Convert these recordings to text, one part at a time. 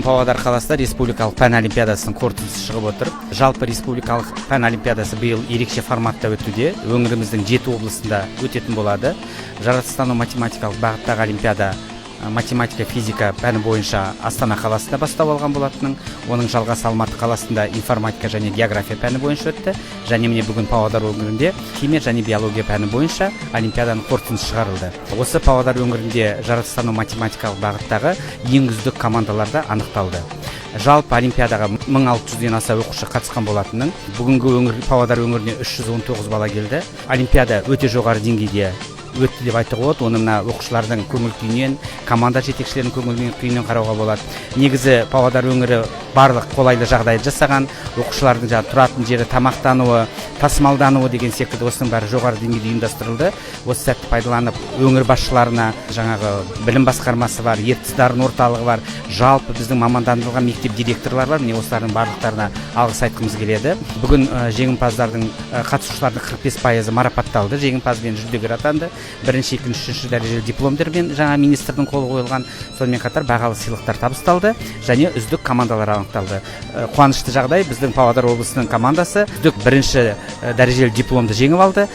Павлодар қаласында республикалық пән олимпиадасының қорытындысы шығып отыр. Жалпы республикалық пән олимпиадасы биыл ерекше форматта өтуде. Өңіріміздің 7 облысында өтетін болады. Жаратылыстану математикалық бағыттағы олимпиада математика, физика пәні бойынша Астана қаласында бастау алған болатынын, оның жалғасы Алматы қаласында информатика және география пәні бойынша өтті. Және міне бүгін Павлодар өңірінде химия және биология пәні бойынша олимпиаданың қорытындысы шығарылды. Осы Павлодар өңірінде жаратылыстану математикалық бағыттағы ең үздік командаларда анықталды. Жалпы олимпиадаға 1600-ден аса оқушы қатысқан болатынын, бүгінгі Павлодар өңіріне 319 бала келді. Олимпиада өте жоғары деңгейде өтті деп айтуға болады. Оны мына оқушылардың көңіл күйінен, команда жетекшілерінің көңіл күйінен қарауға болады. Негізі Павлодар өңірі барлық қолайлы жағдай жасаған, оқушылардың тұратын жері, тамақтануы, тасымалдануы деген секілді осының бәрі жоғары деңгейде ұйымдастырылды. Осы сәтті пайдаланып өңір басшыларына, жаңағы білім басқармасы бар, ертіс дарын орталығы бар, жалпы біздің мамандандырылған мектеп директорлары бар. Міне осылардың барлықтарына алғыс айтқымыз келеді. Бүгін жеңімпаздардың, қатысушылардың 45% марапатталды, жеңімпаз бен жүлдегер атанды. Бірінші, екінші, үшінші дәрежелі дипломдармен жаңа министрдің қолы қойылған, сонымен қатар бағалы сыйлықтар табысталды және үздік командалар анықталды. Қуанышты жағдай, біздің Павлодар облысының командасы үздік бірінші дәрежелі дипломды жеңіп алды.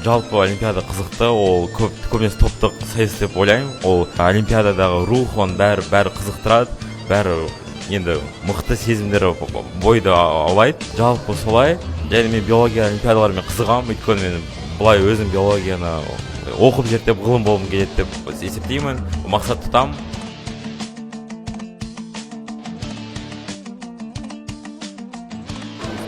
Жалпы олимпиада қызықты, ол көбінесе топтық сайыс деп ойлаймын. Ол олимпиададағы рух, оның бәрі қызықтырады, бәрі енді мықты сезімдері бойды аулайды. Жалпы солай. Және мен биология олимпиадаларымен қызығамын, өйткені мен бұлай өзім биологияны оқып зерттеп ғылым болғым келеді деп есептеймін, мақсат тұтамын.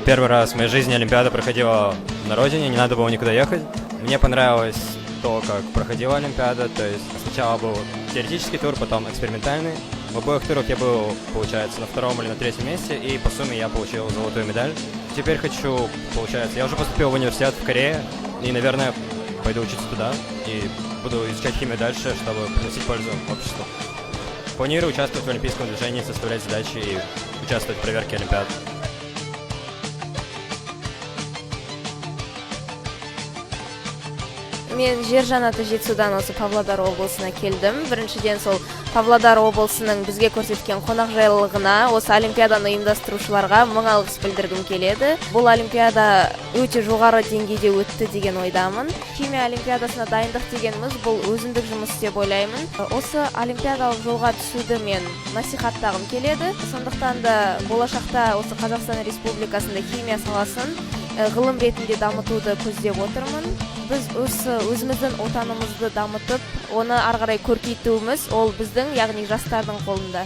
Первый раз в моей жизни олимпиада проходила на родине, не надо было никуда ехать. Мне понравилось то, как проходила олимпиада, то есть сначала был теоретический тур, потом экспериментальный. В обоих турах я был, получается, на 2-м или на 3-м месте, и по сумме я получил золотую медаль. Теперь хочу, получается, я уже поступил в университет в Корее, и, наверное, пойду учиться туда, и буду изучать химию дальше, чтобы приносить пользу обществу. Планирую участвовать в олимпийском движении, составлять задачи и участвовать в проверке олимпиад. Мен жер жанаты Жетісудан осы Павлодар облысына келдім. Біріншіден сол Павлодар облысының бізге көрсеткен қонақжайлылығына, осы олимпиаданы ұйымдастырушыларға мың алғыс білдіргім келеді. Бұл олимпиада өте жоғары деңгейде өтті деген ойдамын. Химия олимпиадасына дайындық дегеніміз бұл өзіндік жұмыс деп ойлаймын. Осы олимпиадалық жолға түсуді мен насихаттағым келеді. Сондықтан да болашақта осы Қазақстан Республикасында химия саласын ғылым ретінде дамытуды көздеп отырмын. Біз өзіміздің отанымызды дамытып, оны ары қарай көркейтуіміз ол біздің, яғни жастардың қолында.